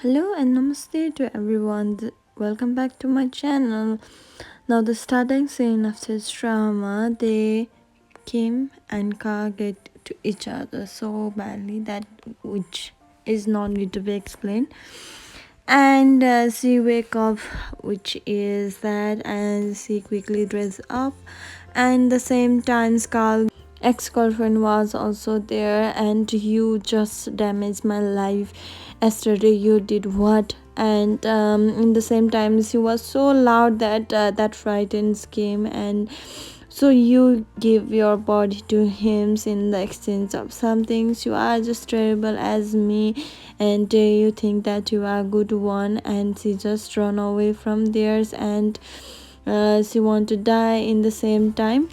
Hello and namaste to everyone. Welcome back to my channel. Now, the starting scene of this drama, they Kim and Ka get to each other so badly that which is not need to be explained. And she wake up, which is that, and she quickly dress up. And the same time, Carl ex-girlfriend was also there, and you just damaged my life yesterday. You did what? And in the same time she was so loud that that frightens Kim, and so you give your body to him in the exchange of some things. You are just terrible as me, and you think that you are a good one, and she just run away from theirs, and she want to die. In the same time,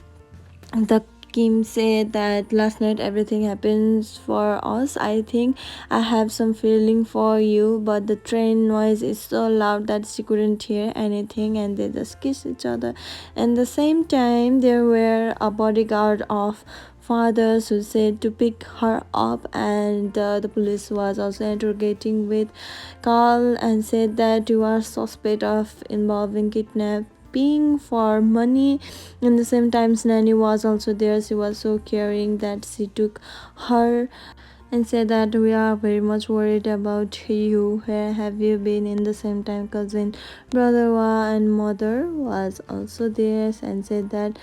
the Kim said that last night everything happens for us. I think I have some feeling for you, but the train noise is so loud that she couldn't hear anything, and they just kiss each other. And the same time, there were a bodyguard of fathers who said to pick her up, and the police was also interrogating with Carl and said that you are suspect of involving kidnapping for money. In the same time, Nanny was also there. She was so caring that she took her and said that we are very much worried about you. Where have you been? In the same time, cousin, brother and mother was also there and said that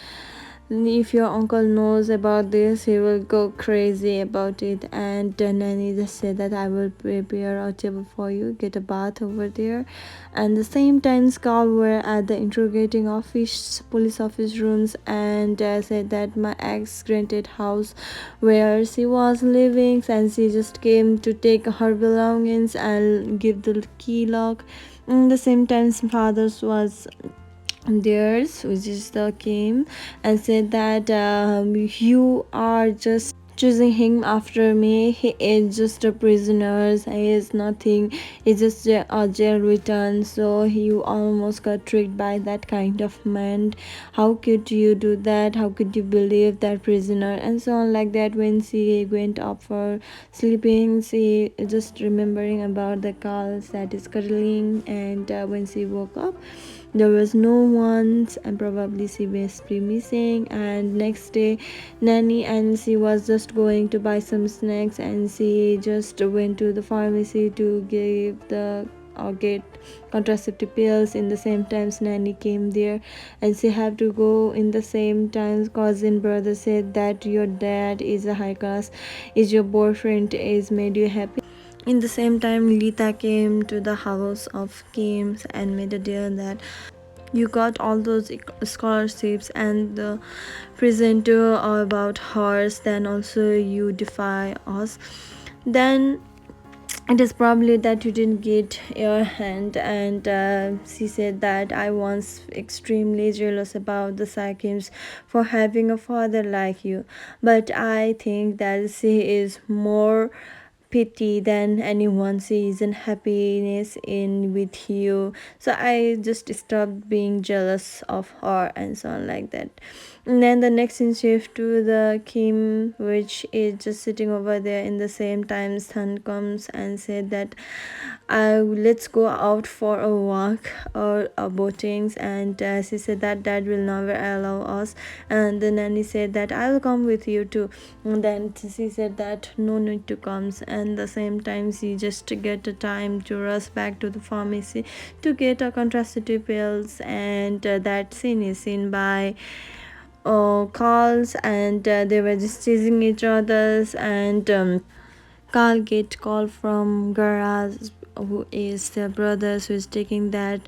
if your uncle knows about this, he will go crazy about it. And Nanny just said that I will prepare a table for you, get a bath over there. And the same time, Carl were at the interrogating office, police office rooms, and said that my ex rented house where she was living, and she just came to take her belongings and give the key lock. In the same time, father's was theirs, which is the Kim, and said that you are just choosing him after me. He is just a prisoner. He is nothing. He's just a jail return. So you almost got tricked by that kind of man. How could you do that? How could you believe that prisoner? And so on like that. When she went up for sleeping, she just remembering about the calls that is cuddling, and when she woke up there was no one, and probably she must be missing. And next day, Nanny and she was just going to buy some snacks, and she just went to the pharmacy to give the or get contraceptive pills. In the same times, Nanny came there, and she had to go. In the same times, cousin brother said that your dad is a high class, is your boyfriend is made you happy. In the same time, Lita came to the house of Kims and made a deal that you got all those scholarships and the presenter about hers, then also you defy us. Then it is probably that you didn't get your hand. And she said that I was extremely jealous about the Sakims for having a father like you, but I think that she is more pity than anyone sees in happiness in with you. So I just stopped being jealous of her, and so on like that. And then the next scene shift to the Kim, which is just sitting over there. In the same time, Sun comes and said that let's go out for a walk or a boatings. And she said that dad will never allow us. And the nanny said that I will come with you too. And then she said that no need to come. And the same time she just get a time to rush back to the pharmacy to get a contraceptive pills. And that scene is seen by calls, and they were just chasing each others. And Carl get call from garage, who is the brothers who is taking that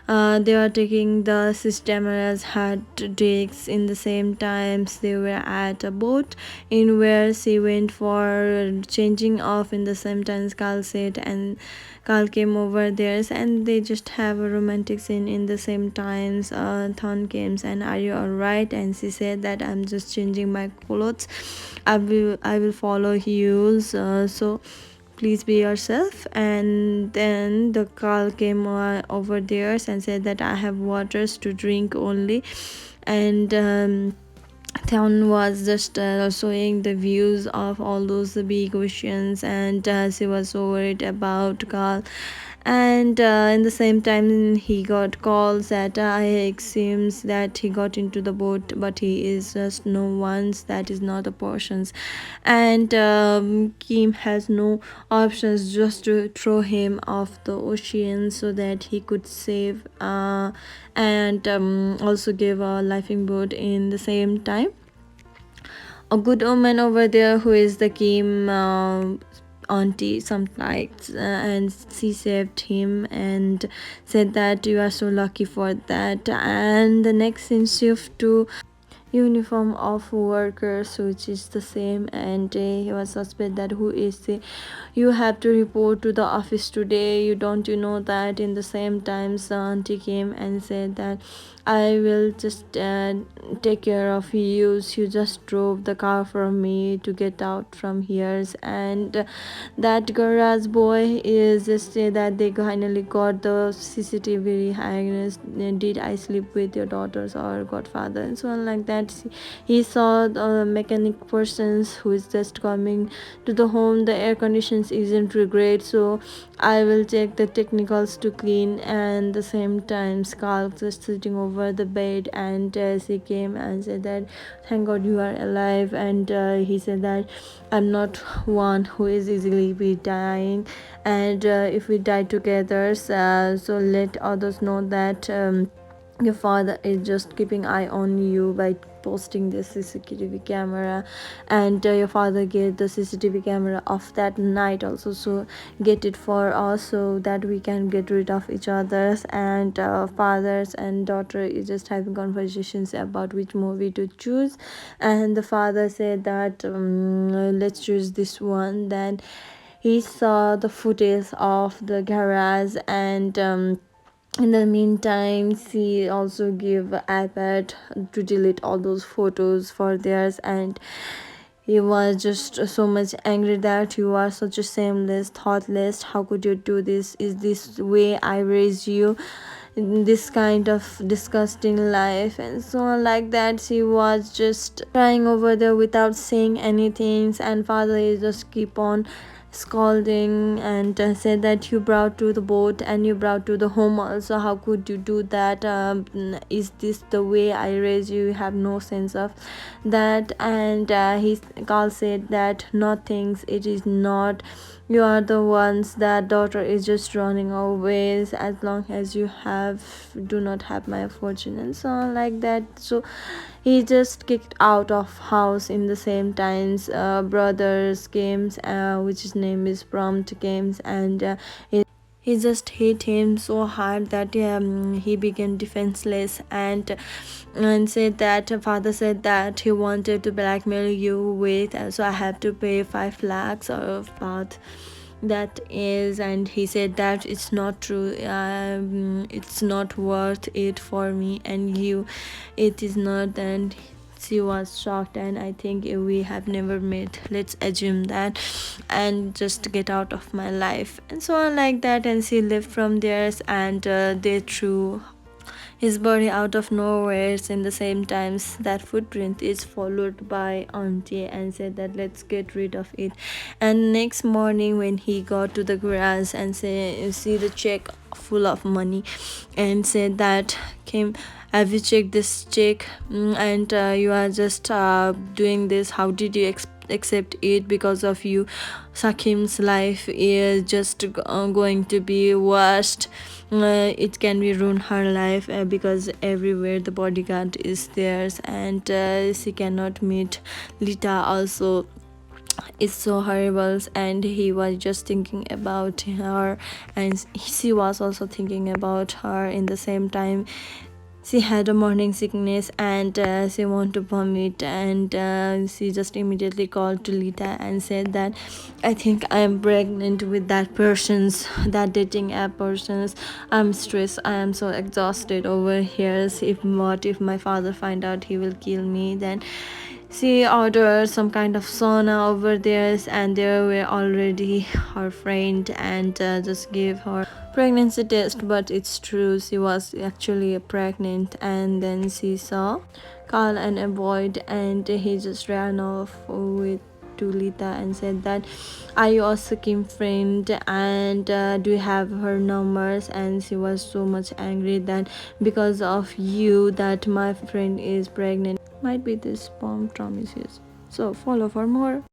they are taking the system as had digs. In the same times they were at a boat in where she went for changing off. In the same times Carl said, and Carl came over there, and they just have a romantic scene. In the same times Thon came and are you alright, and she said that I'm just changing my clothes. I will follow you, so please be yourself. And then the Carl came over there and said that I have waters to drink only. And Town was just showing the views of all those big oceans, and she was so worried about Carl. And in the same time, he got calls that it seems that he got into the boat, but he is just no one's. That is not a person's, and Kim has no options just to throw him off the ocean so that he could save and also give a lifing boat in the same time. A good woman over there who is the Kim auntie some nights, and she saved him and said that you are so lucky for that. And the next scene shift to uniform of workers which is the same, and he was suspect that who is the, you have to report to the office today, you don't you know that. In the same time, auntie came and said that I will just take care of you just drove the car from me to get out from here. And that garage boy is just say that they finally got the CCTV hangers. Did I sleep with your daughters or godfather and so on like that. He saw the mechanic persons who is just coming to the home. The air conditions isn't great, so I will take the technicals to clean. And the same time, Carl just sitting over the bed, and she came and said that thank God you are alive. And he said that I'm not one who is easily be dying, and if we die together, so let others know that your father is just keeping eye on you by posting the CCTV camera. And your father get the CCTV camera off that night also, so get it for us so that we can get rid of each others. And fathers and daughter is just having conversations about which movie to choose, and the father said that let's choose this one. Then he saw the footage of the garage, and in the meantime she also gave iPad to delete all those photos for theirs. And he was just so much angry that you are such a shameless, thoughtless, how could you do this, is this way I raise you in this kind of disgusting life and so on like that. She was just crying over there without saying anything, and father is just keep on scolding and said that you brought to the boat and you brought to the home also, how could you do that, is this the way I raise you, you have no sense of that. And Carl said that nothing, it is not, you are the ones, that daughter is just running away as long as you have do not have my fortune and so on like that. So he just kicked out of house. In the same times, brothers games, which his name is Prompt Games, and he just hit him so hard that he became defenseless. And said that father said that he wanted to blackmail you with, so I have to pay 5 lakhs of baht, that is. And he said that it's not true, it's not worth it for me and you, it is not. And she was shocked, and I think we have never met, let's assume that, and just get out of my life and so on like that. And she left from there, and they threw his body out of nowhere. In the same times, that footprint is followed by auntie and said that let's get rid of it. And next morning when he got to the garage and see the check full of money, and said that Kim, have you checked this check? And you are just doing this, how did you accept it? Because of you, Sakim's life is just going to be worst. It can be ruin her life, because everywhere the bodyguard is there, and she cannot meet Lita also. It's so horrible. And he was just thinking about her, and she was also thinking about her. In the same time, she had a morning sickness, and she wanted to vomit, and she just immediately called to Lita and said that I think I'm pregnant with that dating app persons. I'm stressed, I am so exhausted over here. If my father find out, he will kill me. Then She ordered some kind of sauna over there, and there were already her friend, and just gave her pregnancy test. But it's true, she was actually pregnant. And then she saw Carl and avoid, and he just ran off with to Lita and said that, are you also Kim friend, and do you have her numbers? And she was so much angry that because of you that my friend is pregnant. Might be this bomb promises. So follow for more.